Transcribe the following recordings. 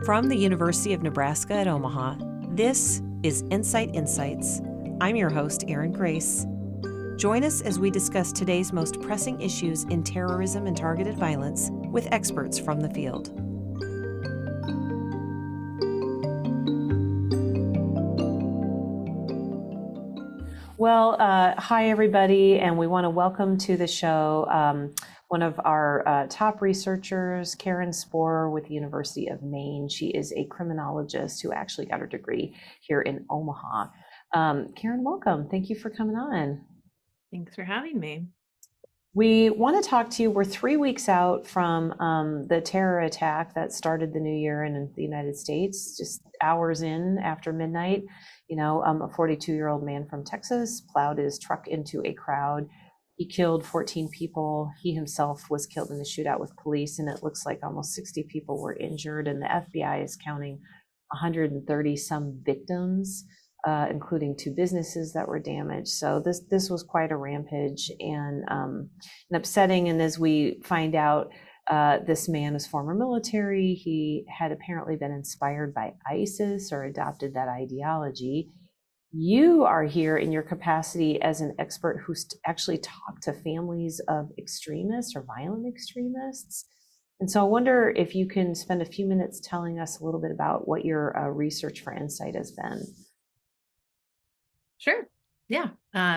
From the University of Nebraska at Omaha, this is NCITE Insights. I'm your host, Erin Grace. Join us as we discuss today's most pressing issues in terrorism and targeted violence with experts from the field. Well, hi, everybody, and we want to welcome to the show one of our top researchers, Karyn Sporer with the University of Maine. She is a criminologist who actually got her degree here in Omaha. Karyn, welcome. Thank you for coming on. Thanks for having me. We want to talk to you. We're 3 weeks out from the terror attack that started the new year in the United States, just hours in after midnight. A 42-year-old man from Texas plowed his truck into a crowd. He killed 14 people. He himself was killed in a shootout with police, and it looks like almost 60 people were injured, and the FBI is counting 130 some victims, including 2 businesses that were damaged. So this was quite a rampage and upsetting. And as we find out, this man is former military. He had apparently been inspired by ISIS or adopted that ideology. You are here in your capacity as an expert who's actually talked to families of extremists or violent extremists. And so I wonder if you can spend a few minutes telling us a little bit about what your research for NCITE has been. Sure. Yeah.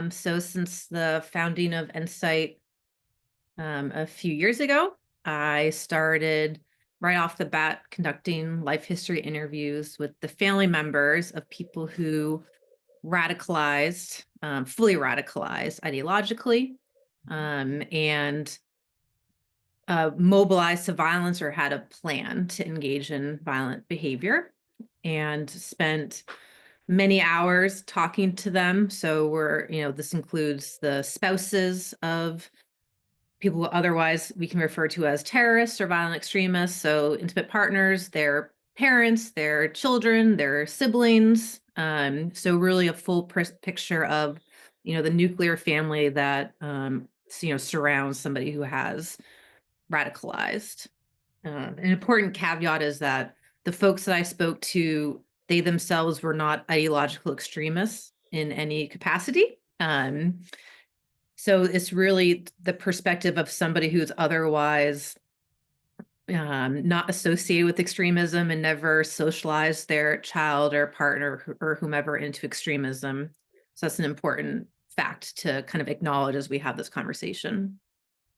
So since the founding of NCITE a few years ago, I started right off the bat conducting life history interviews with the family members of people who radicalized, fully radicalized ideologically, and mobilized to violence or had a plan to engage in violent behavior, and spent many hours talking to them. So this includes the spouses of people who otherwise we can refer to as terrorists or violent extremists. So intimate partners, their parents, their children, their siblings. So really a full picture of, the nuclear family that, surrounds somebody who has radicalized. An important caveat is that the folks that I spoke to, they themselves were not ideological extremists in any capacity. So it's really the perspective of somebody who's otherwise not associated with extremism and never socialized their child or partner or whomever into extremism. So that's an important fact to kind of acknowledge as we have this conversation.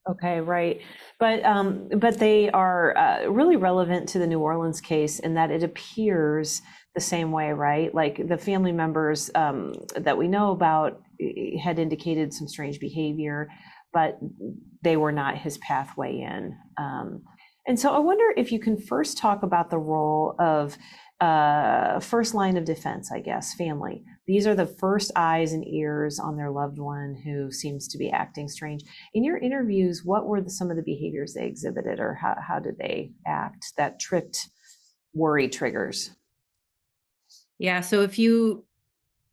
Okay, right. But they are really relevant to the New Orleans case in that it appears the same way, right? Like the family members that we know about had indicated some strange behavior, but they were not his pathway in. And so I wonder if you can first talk about the role of first line of defense, I guess, family. These are the first eyes and ears on their loved one who seems to be acting strange. In your interviews, what were some of the behaviors they exhibited, or how did they act that tripped worry triggers? Yeah, so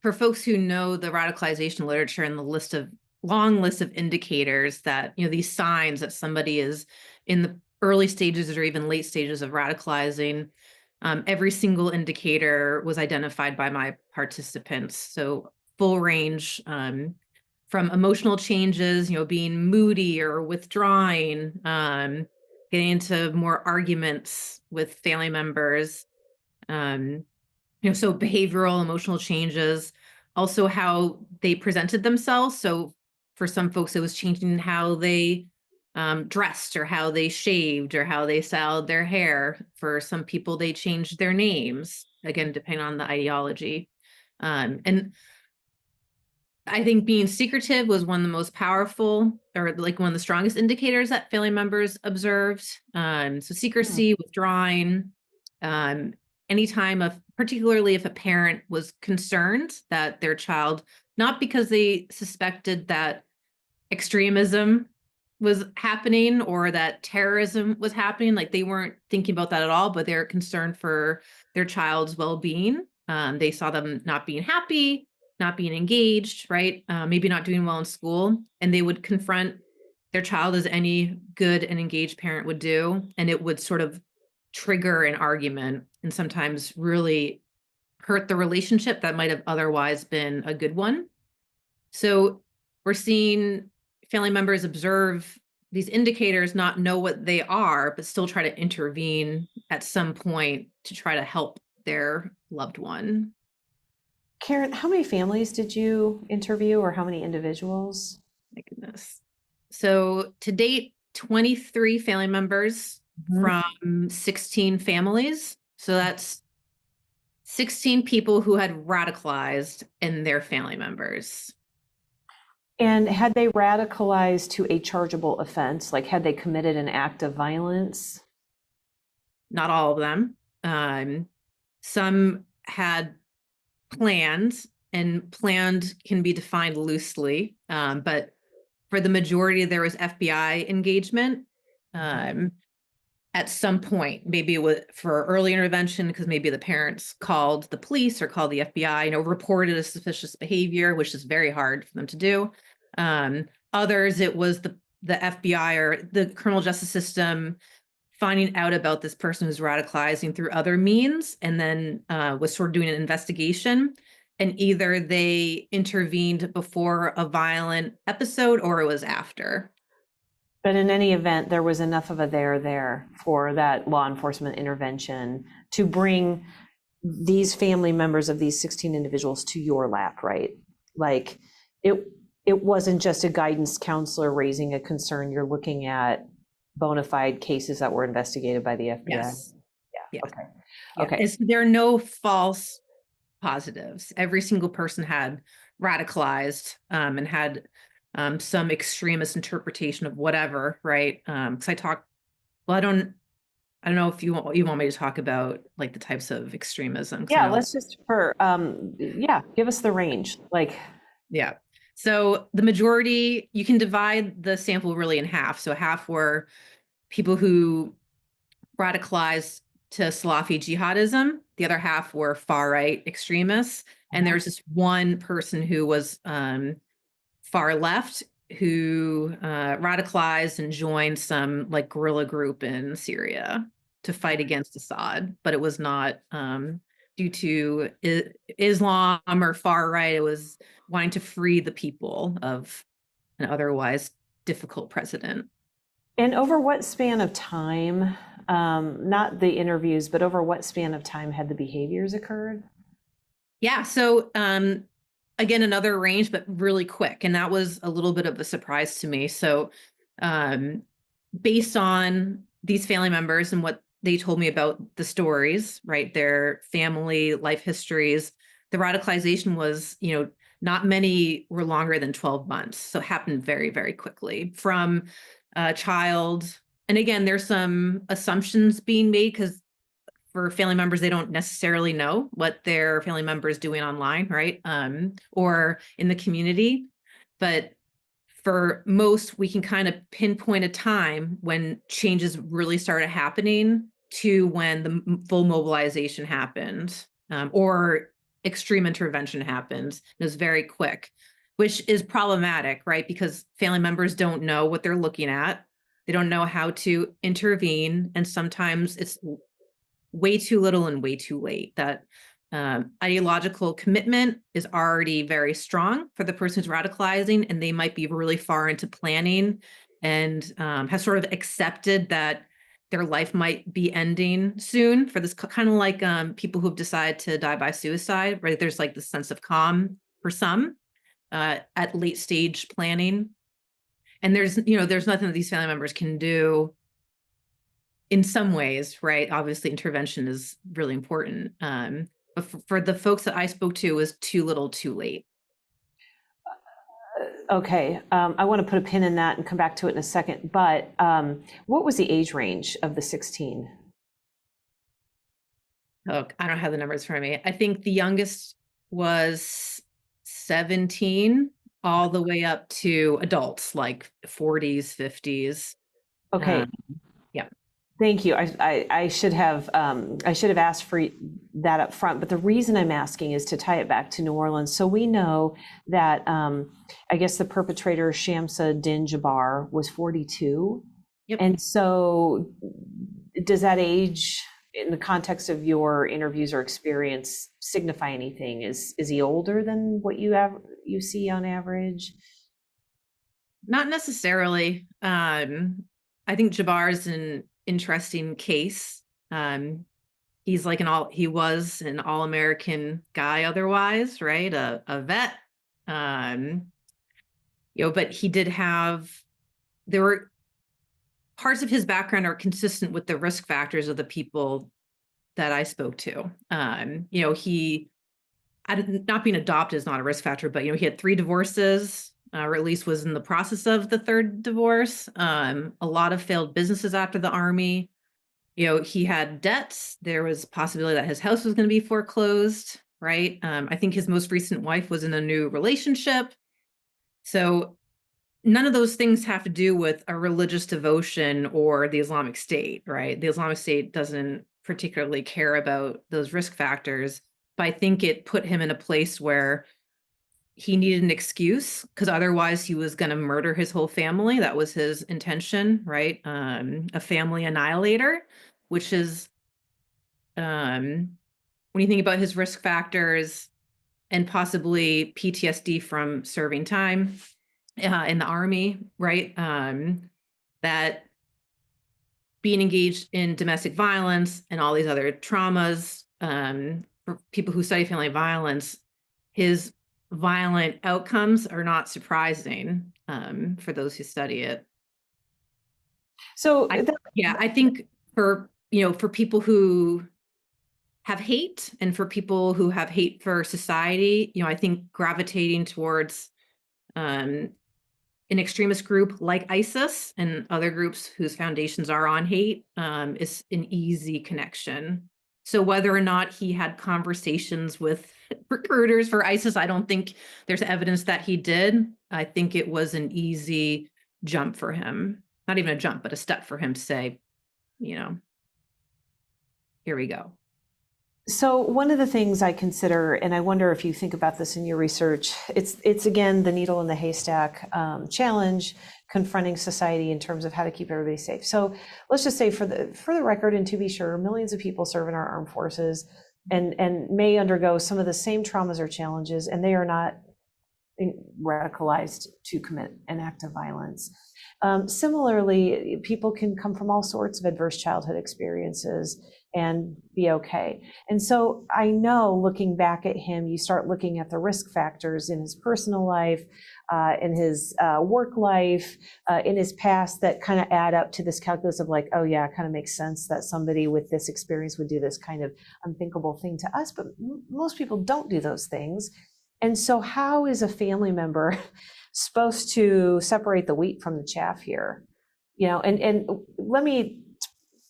for folks who know the radicalization literature and the long list of indicators that, these signs that somebody is in the early stages or even late stages of radicalizing, every single indicator was identified by my participants. So full range, from emotional changes, being moody or withdrawing, getting into more arguments with family members, so behavioral, emotional changes, also how they presented themselves. So for some folks, it was changing how they dressed or how they shaved or how they styled their hair. For some people, they changed their names, again, depending on the ideology. And I think being secretive was one of the most powerful, or like one of the strongest indicators that family members observed. So secrecy, withdrawing, anytime particularly if a parent was concerned that their child, not because they suspected that extremism was happening or that terrorism was happening, like they weren't thinking about that at all, but they're concerned for their child's well-being. They saw them not being happy, not being engaged, right? Maybe not doing well in school, and they would confront their child as any good and engaged parent would do, and it would sort of trigger an argument and sometimes really hurt the relationship that might have otherwise been a good one. So we're seeing family members observe these indicators, not know what they are, but still try to intervene at some point to try to help their loved one. Karyn, how many families did you interview, or how many individuals? My goodness. So to date, 23 family members Mhm. from 16 families. So that's 16 people who had radicalized and their family members. And had they radicalized to a chargeable offense? Like, had they committed an act of violence? Not all of them. Some had planned, and planned can be defined loosely, but for the majority, there was FBI engagement. At some point, maybe it was for early intervention because maybe the parents called the police or called the FBI, reported a suspicious behavior, which is very hard for them to do. Others, it was the FBI or the criminal justice system finding out about this person who's radicalizing through other means, and then was sort of doing an investigation. And either they intervened before a violent episode or it was after. But in any event, there was enough of a there for that law enforcement intervention to bring these family members of these 16 individuals to your lap, right? Like, it wasn't just a guidance counselor raising a concern. You're looking at bona fide cases that were investigated by the FBI. Yes. Yeah. Yeah. Okay. Yeah. Okay. There are no false positives. Every single person had radicalized and had some extremist interpretation of whatever, right? Because I don't know if you want me to talk about like the types of extremism. 'Cause I Yeah, know, let's just give us the range. Like, yeah. So the majority, you can divide the sample really in half. So half were people who radicalized to Salafi jihadism. The other half were far right extremists. And there's this one person who was far left who radicalized and joined some like guerrilla group in Syria to fight against Assad, but it was not due to Islam or far right. It was wanting to free the people of an otherwise difficult president. and over what span of time, not the interviews, but over what span of time had the behaviors occurred? Yeah. So again, another range, but really quick. And that was a little bit of a surprise to me. So um, based on these family members and what they told me about the stories, right, their family life histories, the radicalization was, not many were longer than 12 months. So it happened very, very quickly from a child. And again, there's some assumptions being made because for family members, they don't necessarily know what their family member is doing online, right? Or in the community. But for most, we can kind of pinpoint a time when changes really started happening to when the full mobilization happened, or extreme intervention happened. It was very quick, which is problematic, right? Because family members don't know what they're looking at. They don't know how to intervene. And sometimes it's way too little and way too late. That ideological commitment is already very strong for the person who's radicalizing, and they might be really far into planning and have sort of accepted that their life might be ending soon. For this kind of like people who've decided to die by suicide, right? There's like this sense of calm for some at late stage planning, and there's nothing that these family members can do in some ways, right? Obviously, intervention is really important. But for the folks that I spoke to, it was too little, too late. Okay, I want to put a pin in that and come back to it in a second, but what was the age range of the 16? Oh, I don't have the numbers for me. I think the youngest was 17, all the way up to adults, like 40s, 50s. Okay, Yeah. thank you. I should have asked for that up front, but the reason I'm asking is to tie it back to New Orleans. So we know that I guess the perpetrator Shamsa Din Jabbar was 42, Yep. and so does that age in the context of your interviews or experience signify anything? Is he older than what you see on average? Not necessarily. I think Jabbar is an interesting case. He was an all-American guy otherwise, right? A vet. But there were parts of his background are consistent with the risk factors of the people that I spoke to. He not being adopted is not a risk factor, but he had 3 divorces, or at least was in the process of the 3rd divorce. A lot of failed businesses after the Army. He had debts. There was a possibility that his house was going to be foreclosed, right? I think his most recent wife was in a new relationship. So none of those things have to do with a religious devotion or the Islamic State, right? The Islamic State doesn't particularly care about those risk factors, but I think it put him in a place where he needed an excuse because otherwise he was going to murder his whole family. That was his intention, right? A family annihilator, which is, when you think about his risk factors and possibly PTSD from serving time in the Army, right? That being engaged in domestic violence and all these other traumas, for people who study family violence, his violent outcomes are not surprising for those who study it. So I think for people who have hate and for people who have hate for society, I think gravitating towards an extremist group like ISIS and other groups whose foundations are on hate is an easy connection. So whether or not he had conversations with recruiters for ISIS, I don't think there's evidence that he did. I think it was an easy jump for him. Not even a jump, but a step for him to say, here we go. So one of the things I consider, and I wonder if you think about this in your research, it's again the needle in the haystack challenge, confronting society in terms of how to keep everybody safe. So let's just say, for the record, and to be sure, millions of people serve in our armed forces and may undergo some of the same traumas or challenges, and they are not radicalized to commit an act of violence. Similarly, people can come from all sorts of adverse childhood experiences and be okay. And so I know, looking back at him, you start looking at the risk factors in his personal life, in his work life, in his past, that kind of add up to this calculus of like, oh yeah, it kind of makes sense that somebody with this experience would do this kind of unthinkable thing to us, but most people don't do those things. And so how is a family member supposed to separate the wheat from the chaff here? And let me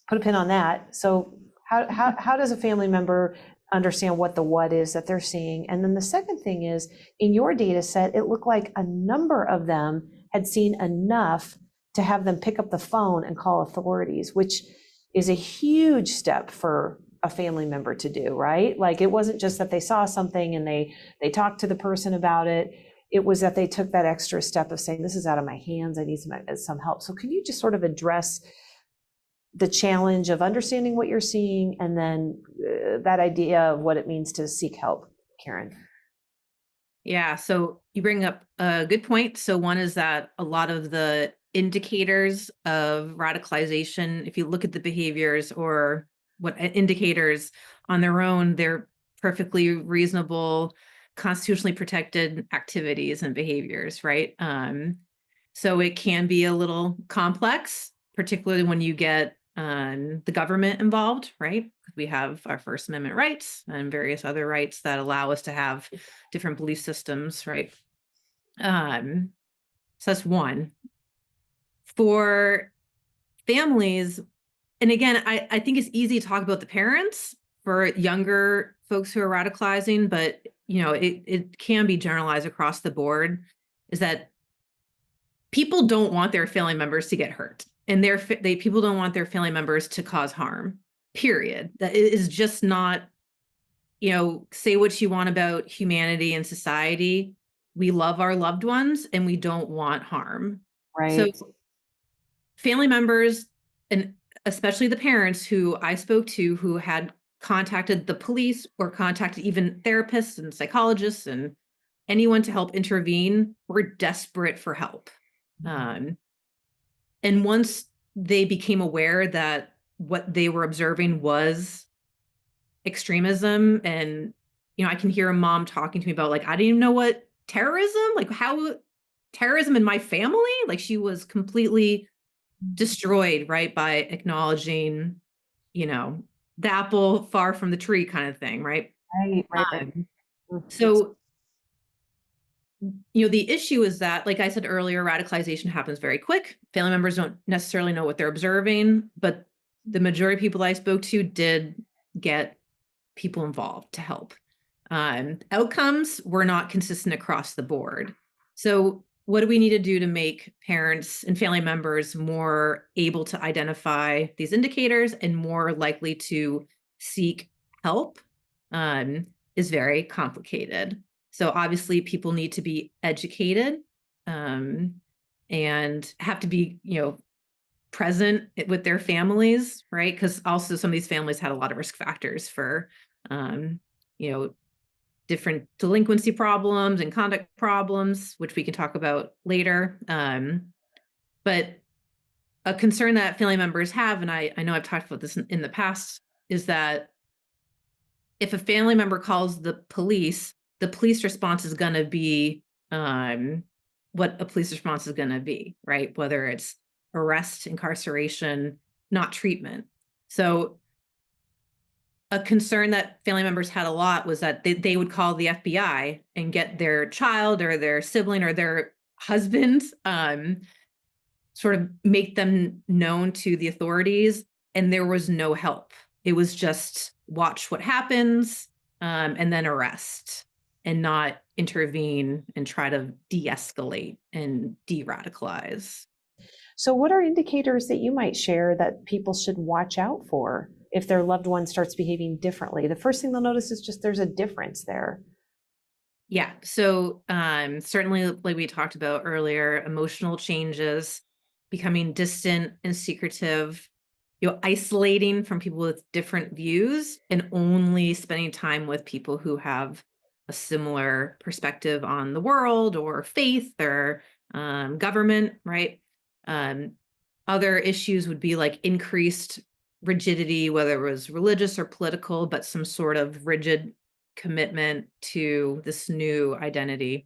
put a pin on that. So how does a family member understand what the what is that they're seeing? And then the second thing is, in your data set, it looked like a number of them had seen enough to have them pick up the phone and call authorities, which is a huge step for a family member to do, right? Like, it wasn't just that they saw something and they talked to the person about it. It was that they took that extra step of saying, this is out of my hands, I need some help. So can you just sort of address the challenge of understanding what you're seeing, and then that idea of what it means to seek help, Karyn? Yeah, so you bring up a good point. So one is that a lot of the indicators of radicalization, if you look at the behaviors or what indicators on their own, they're perfectly reasonable, constitutionally protected activities and behaviors, right? So it can be a little complex, particularly when you get the government involved, right? Because we have our First Amendment rights and various other rights that allow us to have different belief systems, right? So that's one. For families, and again, I think it's easy to talk about the parents for younger folks who are radicalizing, but it can be generalized across the board, is that people don't want their family members to get hurt, and people don't want their family members to cause harm, period. That is just not, say what you want about humanity and society. We love our loved ones and we don't want harm. Right. So family members, and especially the parents who I spoke to who had contacted the police or contacted even therapists and psychologists and anyone to help intervene, were desperate for help. Um, and once they became aware that what they were observing was extremism, and I can hear a mom talking to me about, like, I didn't even know what terrorism, like, how terrorism in my family, like, she was completely destroyed, right, by acknowledging, you know, the apple far from the tree kind of thing, right? Right, right, right. Um, Mhm. so, the issue is that, like I said earlier, radicalization happens very quick. Family members don't necessarily know what they're observing, but the majority of people I spoke to did get people involved to help. Outcomes were not consistent across the board. So, what do we need to do to make parents and family members more able to identify these indicators and more likely to seek help? Um, is very complicated. So, obviously, people need to be educated, um, and have to be, present with their families, right? Because also some of these families had a lot of risk factors for, um, you know, different delinquency problems and conduct problems, which we can talk about later. But a concern that family members have, and I know I've talked about this in the past, is that if a family member calls the police response is going to be, um, what a police response is going to be, right? Whether it's arrest, incarceration, not treatment. So a concern that family members had a lot was that they would call the FBI and get their child or their sibling or their husband, sort of make them known to the authorities, and there was no help. It was just watch what happens, and then arrest, and not intervene and try to de-escalate and de-radicalize. So, what are indicators that you might share that people should watch out for if their loved one starts behaving differently? The first thing they'll notice is just there's a difference there. Yeah. So, certainly, like we talked about earlier, emotional changes, becoming distant and secretive, isolating from people with different views, and only spending time with people who have a similar perspective on the world or faith or, government, right? Um, Other issues would be like increased rigidity, whether it was religious or political, but some sort of rigid commitment to this new identity.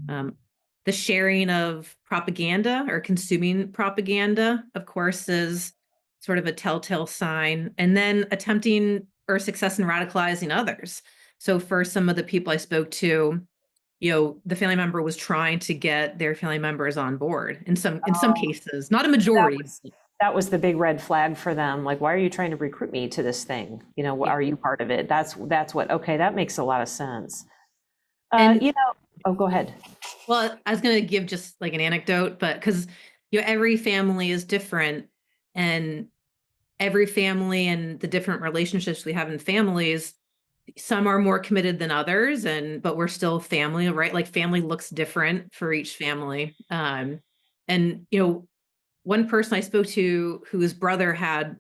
Um, the sharing of propaganda or consuming propaganda, of course, is sort of a telltale sign. And then attempting or success in radicalizing others. So for some of the people I spoke to, the family member was trying to get their family members on board in some Oh, cases, not a that majority. was that was the big red flag for them. Like, why are you trying to recruit me to this thing? Yeah. Are you part of it? That's what. Okay, that makes a lot of sense. And Oh, go ahead. well, I was going to give just like an anecdote, but because every family is different, and every family and the different relationships we have in families, some are more committed than others, but we're still family, right? Like family looks different for each family. And one person I spoke to whose brother had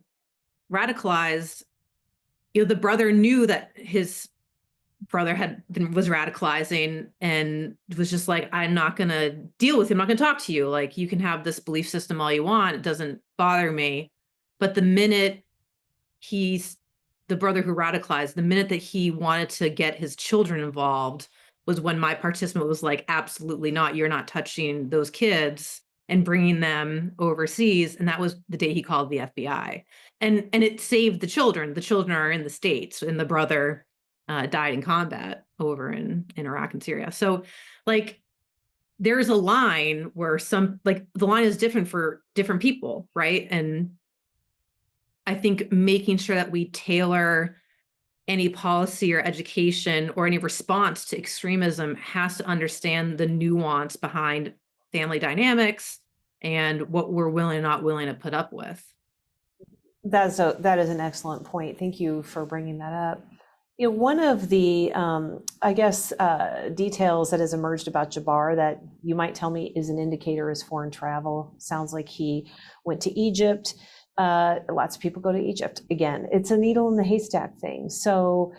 radicalized, the brother knew that his brother was radicalizing, and was just like, I'm not going to deal with him. I'm not going to talk to you. Like, you can have this belief system all you want. It doesn't bother me. But the minute he's the brother who radicalized, the minute that he wanted to get his children involved was when my participant was like, absolutely not. You're not touching those kids and bringing them overseas. And that was the day he called the FBI. And it saved the children. The children are in the States, and the brother died in combat over in Iraq and Syria. So, like, there's a line where the line is different for different people, right? And I think making sure that we tailor any policy or education or any response to extremism has to understand the nuance behind family dynamics and what we're willing and not willing to put up with. That is an excellent point. Thank you for bringing that up. One of the, I guess, details that has emerged about Jabbar that you might tell me is an indicator is foreign travel. Sounds like he went to Egypt Lots of people go to Egypt. Again, it's a needle in the haystack thing. So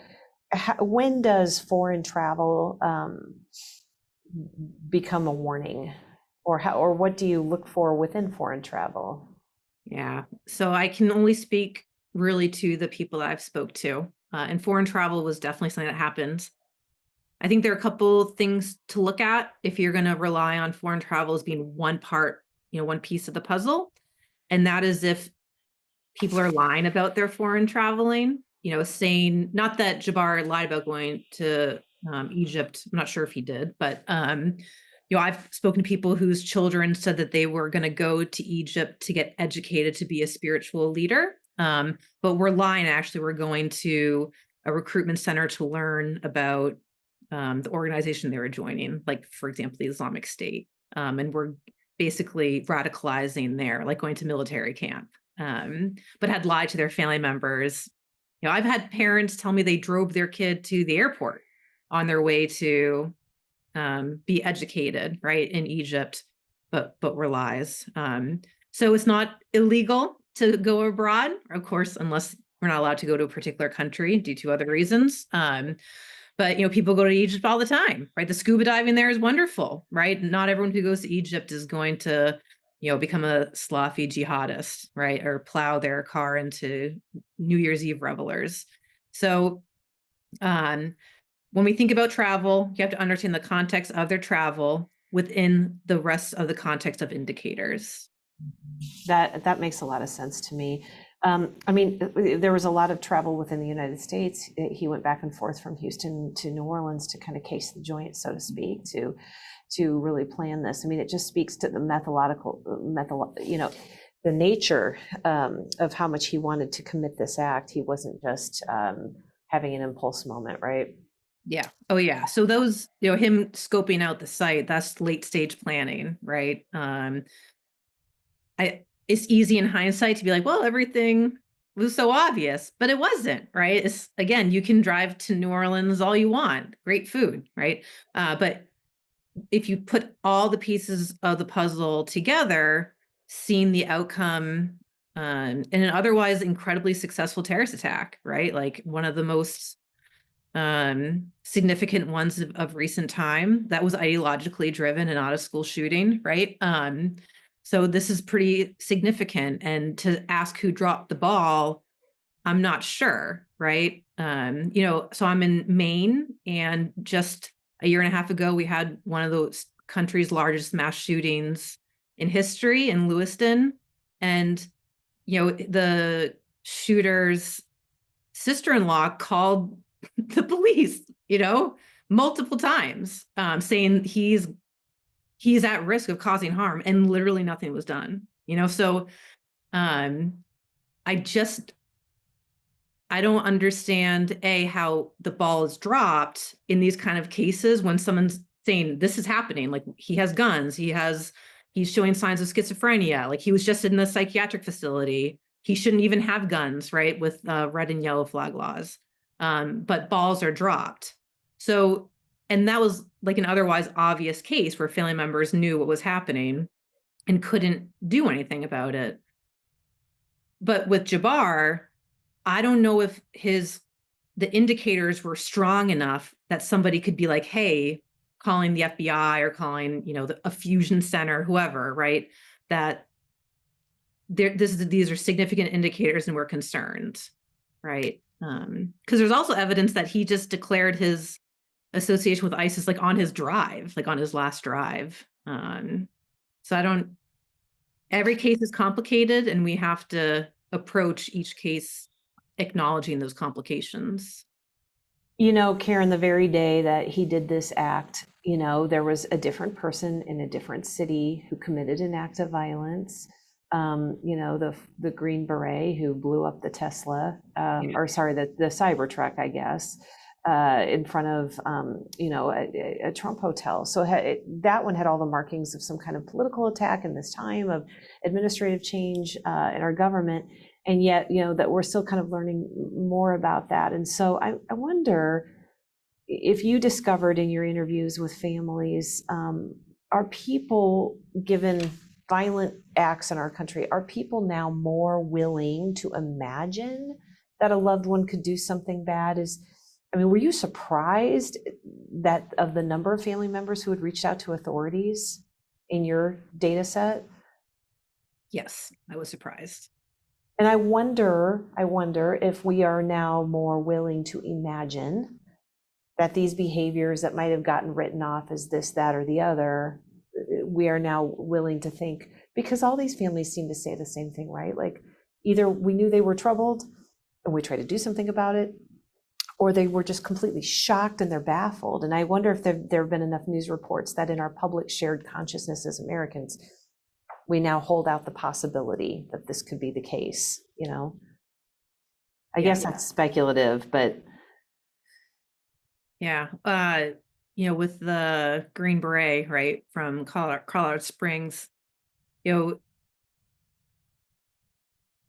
when does foreign travel become a warning? Or what do you look for within foreign travel? Yeah. So I can only speak really to the people that I've spoke to. And foreign travel was definitely something that happened. I think there are a couple things to look at if you're going to rely on foreign travel as being one part, one piece of the puzzle. And that is if people are lying about their foreign traveling, saying, not that Jabbar lied about going to Egypt. I'm not sure if he did, but I've spoken to people whose children said that they were going to go to Egypt to get educated to be a spiritual leader. But we're lying. Actually, we're going to a recruitment center to learn about the organization they were joining, like, for example, the Islamic State. And we're basically radicalizing there, like going to military camp, but had lied to their family members. I've had parents tell me they drove their kid to the airport on their way to be educated, right, in Egypt, but were lies. So it's not illegal to go abroad, of course, unless we're not allowed to go to a particular country due to other reasons. But people go to Egypt all the time, right? The scuba diving there is wonderful, right? Not everyone who goes to Egypt is going to, become a slothy jihadist, right? Or plow their car into New Year's Eve revelers. So when we think about travel, you have to understand the context of their travel within the rest of the context of indicators. That makes a lot of sense to me. I mean, there was a lot of travel within the United States. He went back and forth from Houston to New Orleans to kind of case the joint, so to speak, to really plan this. I mean, it just speaks to the the nature of how much he wanted to commit this act. He wasn't just having an impulse moment, right? Yeah. Oh, yeah. So those, him scoping out the site, that's late stage planning, right? It's easy in hindsight to be like, well, everything was so obvious, but it wasn't, right? It's, again, you can drive to New Orleans all you want, great food, right? But if you put all the pieces of the puzzle together, seeing the outcome in an otherwise incredibly successful terrorist attack, right? Like one of the most significant ones of recent time that was ideologically driven and not a school shooting, right? So this is pretty significant. And to ask who dropped the ball, I'm not sure, right? So I'm in Maine, and just a year and a half ago, we had one of those country's largest mass shootings in history in Lewiston. And, the shooter's sister-in-law called the police, multiple times, saying he's at risk of causing harm, and literally nothing was done. So I don't understand how the ball is dropped in these kind of cases when someone's saying this is happening. Like, he has guns, he's showing signs of schizophrenia. Like, he was just in the psychiatric facility. He shouldn't even have guns, right? With red and yellow flag laws. But balls are dropped. So, and that was like an otherwise obvious case where family members knew what was happening and couldn't do anything about it. But with Jabbar, I don't know if the indicators were strong enough that somebody could be like, hey, calling the FBI or calling, a fusion center, whoever, right? That these are significant indicators and we're concerned, right? Because there's also evidence that he just declared his association with ISIS like on his drive, like on his last drive. So every case is complicated, and we have to approach each case acknowledging those complications. Karyn, the very day that he did this act, there was a different person in a different city who committed an act of violence. The Green Beret who blew up the Tesla, or sorry, the Cybertruck, I guess, in front of, a Trump hotel. So that one had all the markings of some kind of political attack in this time of administrative change in our government. And yet, that we're still kind of learning more about that. And so I wonder if you discovered in your interviews with families, are people given violent acts in our country, are people now more willing to imagine that a loved one could do something bad? I mean, were you surprised that of the number of family members who had reached out to authorities in your data set? Yes, I was surprised. And I wonder if we are now more willing to imagine that these behaviors that might have gotten written off as this, that, or the other, we are now willing to think, because all these families seem to say the same thing, right? Like, either we knew they were troubled and we tried to do something about it, or they were just completely shocked and they're baffled. And I wonder if there have been enough news reports that in our public shared consciousness as Americans, we now hold out the possibility that this could be the case, you know? I guess that's speculative, but yeah. With the Green Beret, right, from Colorado Springs, you know,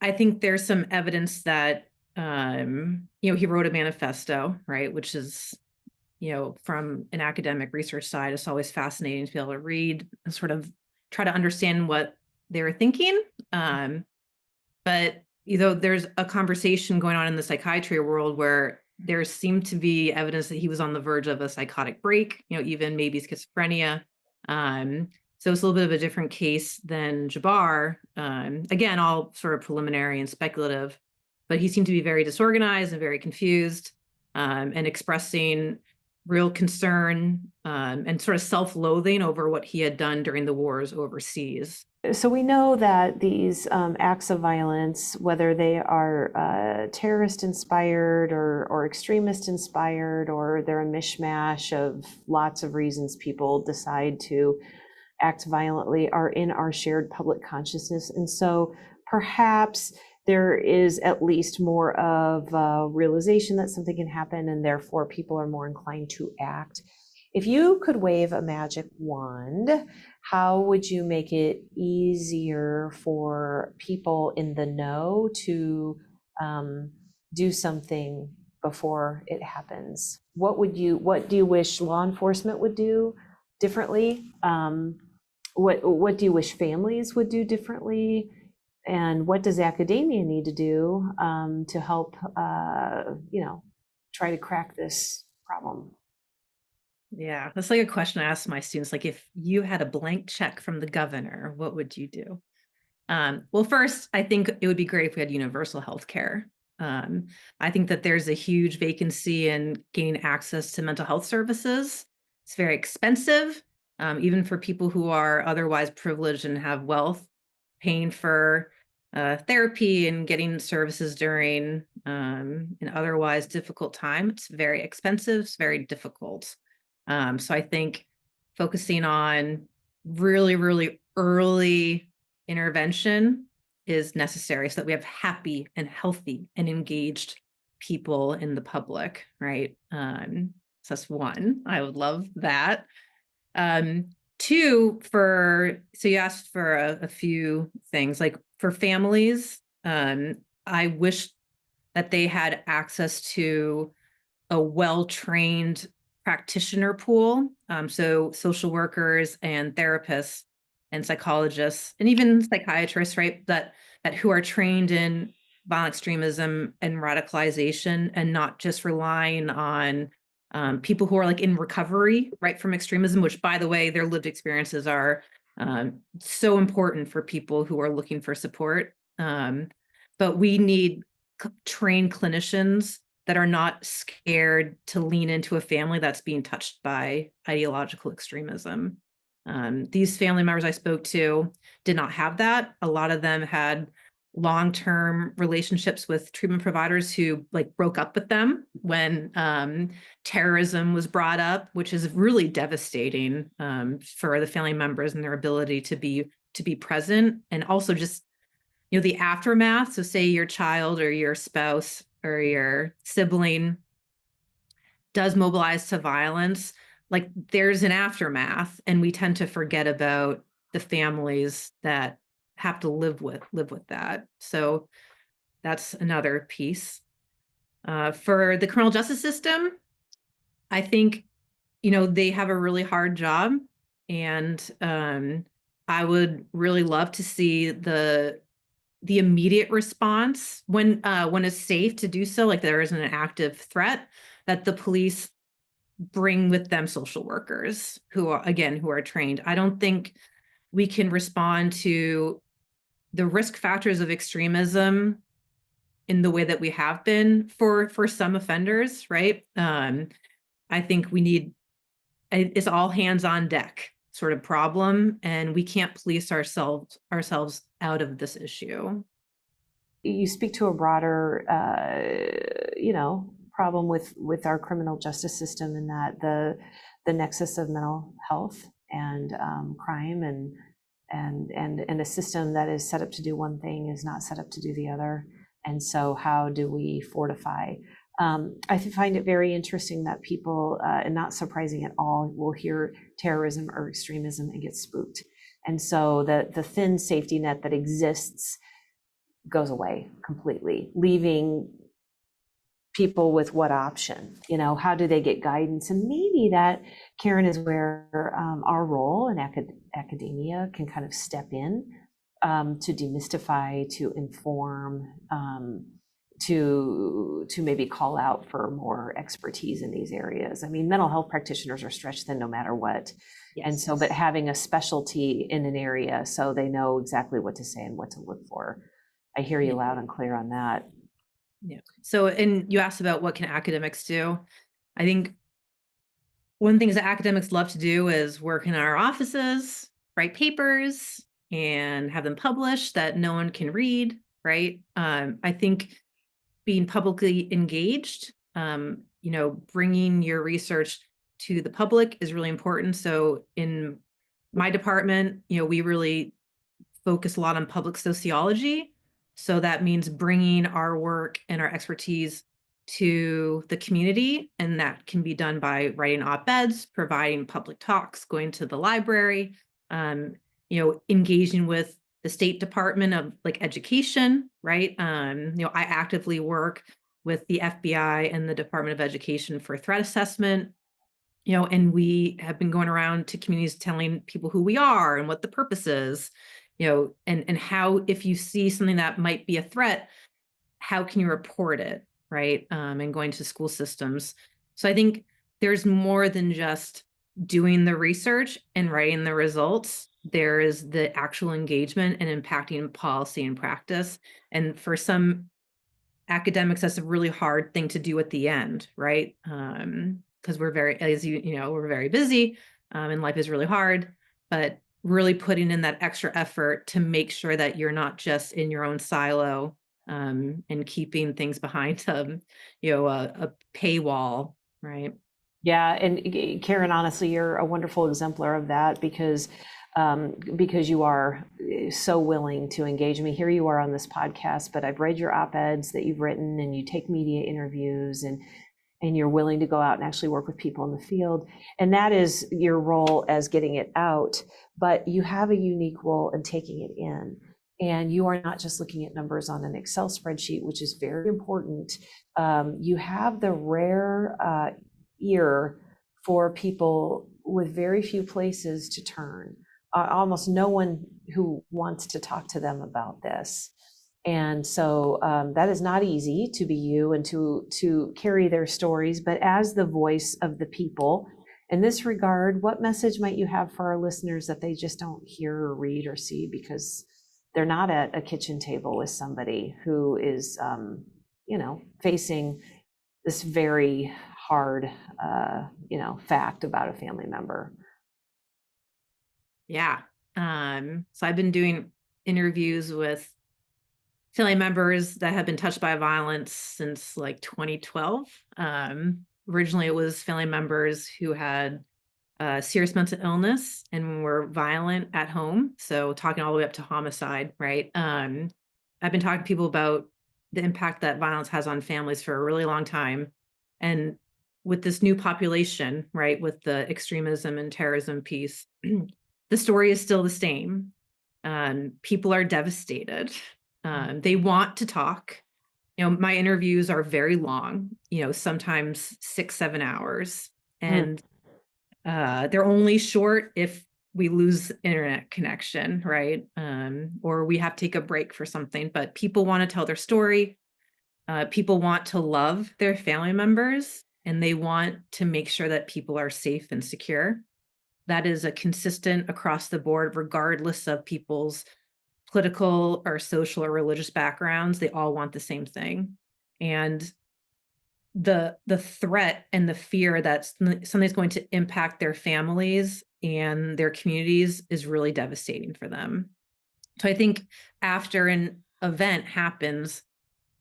I think there's some evidence that, he wrote a manifesto, right, which is, from an academic research side, it's always fascinating to be able to read and sort of try to understand what they were thinking. But, there's a conversation going on in the psychiatry world where there seemed to be evidence that he was on the verge of a psychotic break, even maybe schizophrenia. Um, so it's a little bit of a different case than Jabbar. Again, all sort of preliminary and speculative, but he seemed to be very disorganized and very confused, and expressing real concern, and sort of self-loathing over what he had done during the wars overseas. so we know that these acts of violence, whether they are terrorist inspired or extremist inspired, or they're a mishmash of lots of reasons people decide to act violently, are in our shared public consciousness. And so perhaps there is at least more of a realization that something can happen, and therefore people are more inclined to act. If you could wave a magic wand, how would you make it easier for people in the know to do something before it happens? What do you wish law enforcement would do differently? What do you wish families would do differently? And what does academia need to do to help, try to crack this problem? Yeah, that's like a question I ask my students. Like, if you had a blank check from the governor, what would you do? Well, first, I think it would be great if we had universal health care. I think that there's a huge vacancy in gaining access to mental health services. It's very expensive, even for people who are otherwise privileged and have wealth. Paying for therapy and getting services during an otherwise difficult time, it's very expensive, it's very difficult. So I think focusing on really, really early intervention is necessary so that we have happy and healthy and engaged people in the public, right? So that's one. I would love that. Two, so you asked for a few things, like for families, I wish that they had access to a well-trained practitioner pool. So social workers and therapists and psychologists and even psychiatrists, right? That who are trained in violent extremism and radicalization, and not just relying on people who are like in recovery, right, from extremism, which, by the way, their lived experiences are so important for people who are looking for support. But we need trained clinicians that are not scared to lean into a family that's being touched by ideological extremism. These family members I spoke to did not have that. A lot of them had long-term relationships with treatment providers who like broke up with them when terrorism was brought up, which is really devastating for the family members and their ability to be present, and also just the aftermath. So say your child or your spouse or your sibling does mobilize to violence, like there's an aftermath, and we tend to forget about the families that have to live with that. So that's another piece. For the criminal justice system, I think they have a really hard job, and I would really love to see the immediate response when it's safe to do so, like there isn't an active threat, that the police bring with them social workers who are, again, who are trained. I don't think we can respond to the risk factors of extremism in the way that we have been for some offenders, right? I think we need it's all hands on deck sort of problem, and we can't police ourselves out of this issue. You speak to a broader, problem with our criminal justice system, in that the nexus of mental health and crime, and a system that is set up to do one thing is not set up to do the other. And so, how do we fortify? I find it very interesting that people, and not surprising at all, will hear terrorism or extremism and get spooked. And so the thin safety net that exists goes away completely, leaving people with what option? How do they get guidance? And maybe that, Karyn, is where our role in academia can kind of step in, to demystify, to inform, to maybe call out for more expertise in these areas. I mean, mental health practitioners are stretched thin no matter what. And so, but having a specialty in an area so they know exactly what to say and what to look for. I hear you loud and clear on that. Yeah. So, and you asked about what can academics do. I think one of the things that academics love to do is work in our offices, write papers, and have them published that no one can read, right? I think being publicly engaged, bringing your research to the public is really important. So in my department, we really focus a lot on public sociology. So that means bringing our work and our expertise to the community. And that can be done by writing op-eds, providing public talks, going to the library, engaging with the State Department of like education, right? I actively work with the FBI and the Department of Education for threat assessment, and we have been going around to communities telling people who we are and what the purpose is, and how, if you see something that might be a threat, how can you report it, right? And going to school systems. So I think there's more than just doing the research and writing the results. There is the actual engagement and impacting policy and practice. And for some academics, that's a really hard thing to do at the end, right? Because we're very, as we're very busy, and life is really hard, but really putting in that extra effort to make sure that you're not just in your own silo, and keeping things behind a paywall, right? Yeah, and Karyn, honestly, you're a wonderful exemplar of that, because you are so willing to engage me. Here you are on this podcast, but I've read your op-eds that you've written, and you take media interviews, and you're willing to go out and actually work with people in the field. And that is your role as getting it out, but you have a unique role in taking it in. And you are not just looking at numbers on an Excel spreadsheet, which is very important. You have the rare ear for people with very few places to turn. Almost no one who wants to talk to them about this. And so that is not easy to be you and to carry their stories, but as the voice of the people. In this regard, what message might you have for our listeners that they just don't hear or read or see because they're not at a kitchen table with somebody who is, facing this very hard, fact about a family member? Yeah. So I've been doing interviews with family members that have been touched by violence since like 2012. Originally, it was family members who had serious mental illness and were violent at home. So talking all the way up to homicide, right? I've been talking to people about the impact that violence has on families for a really long time. And with this new population, right, with the extremism and terrorism piece, the story is still the same. People are devastated. They want to talk. My interviews are very long, sometimes 6, 7 hours. And they're only short if we lose internet connection, right? Or we have to take a break for something, but people want to tell their story. People want to love their family members, and they want to make sure that people are safe and secure. That is a consistent across the board, regardless of people's political or social or religious backgrounds. They all want the same thing. And the threat and the fear that something's going to impact their families and their communities is really devastating for them. So I think after an event happens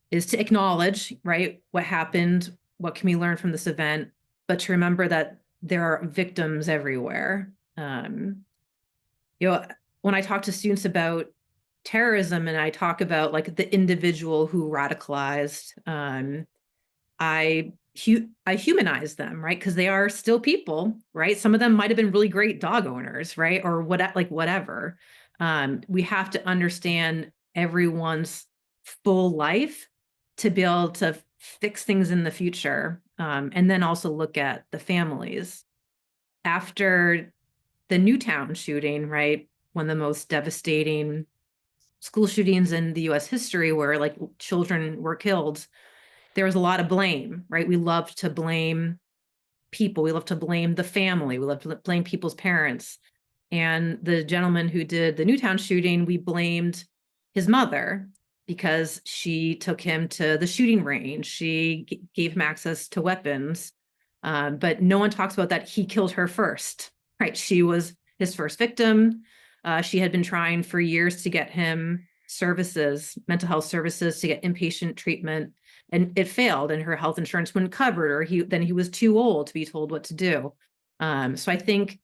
is to acknowledge, right, what happened, what can we learn from this event, but to remember that there are victims everywhere. You know, when I talk to students about terrorism and I talk about like the individual who radicalized, I humanize them, right? Because they are still people, right? Some of them might have been really great dog owners, right? Or whatever. We have to understand everyone's full life to be able to fix things in the future, and then also look at the families. After the Newtown shooting, right? One of the most devastating school shootings in the US history where like children were killed, there was a lot of blame, right? We love to blame people. We love to blame the family. We love to blame people's parents. And the gentleman who did the Newtown shooting, we blamed his mother because she took him to the shooting range. She gave him access to weapons. But no one talks about that. He killed her first, right? She was his first victim. She had been trying for years to get him services, mental health services, to get inpatient treatment, and it failed, and her health insurance wouldn't cover it, or then he was too old to be told what to do. So I think,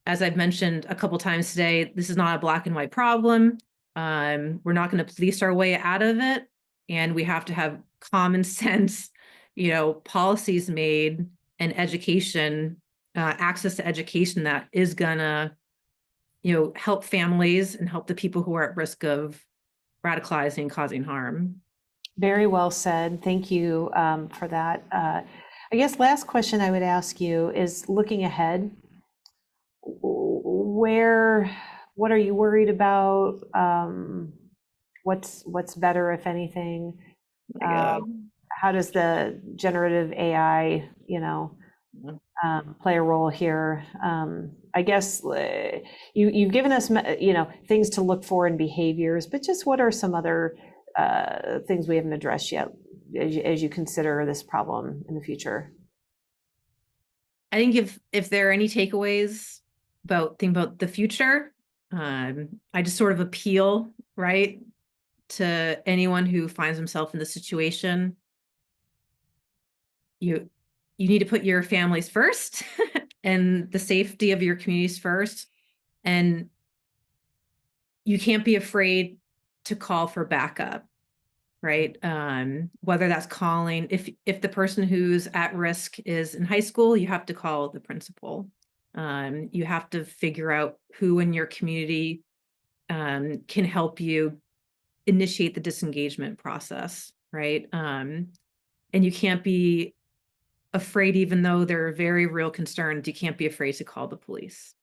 as I've mentioned a couple times today, this is not a black and white problem. We're not going to police our way out of it, and we have to have common sense, policies made and education, access to education that is gonna, help families and help the people who are at risk of radicalizing and causing harm. Very well said. Thank you for that. I guess last question I would ask you is, looking ahead, what are you worried about? What's better, if anything? How does the generative AI, play a role here? I guess you've given us, things to look for in behaviors, but just what are some other things we haven't addressed yet as you consider this problem in the future? I think if there are any takeaways thinking about the future, I just sort of appeal, right, to anyone who finds himself in this situation. You need to put your families first and the safety of your communities first. And you can't be afraid to call for backup, right? Whether that's calling, if the person who's at risk is in high school, you have to call the principal. You have to figure out who in your community can help you initiate the disengagement process, right? And you can't be afraid, even though there are very real concerns, you can't be afraid to call the police.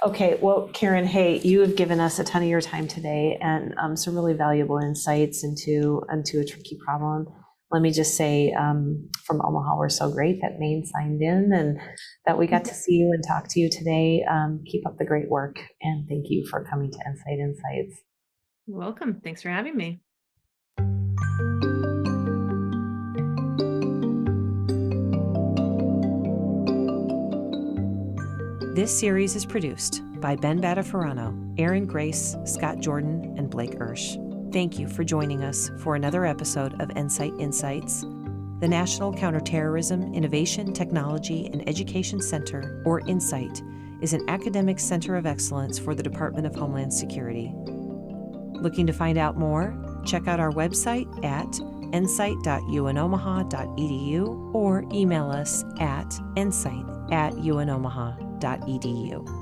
Okay, well, Karyn, hey, you have given us a ton of your time today and some really valuable insights into a tricky problem. Let me just say, from Omaha, we're so great that Maine signed in and that we got to see you and talk to you today. Keep up the great work, and thank you for coming to NCITE Insights. You're welcome. Thanks for having me. This series is produced by Ben Badafarano, Erin Grace, Scott Jordan, and Blake Ersch. Thank you for joining us for another episode of NCITE Insights. The National Counterterrorism, Innovation, Technology, and Education Center, or NCITE, is an academic center of excellence for the Department of Homeland Security. Looking to find out more? Check out our website at ncite.unomaha.edu or email us at ncite@unomaha.edu.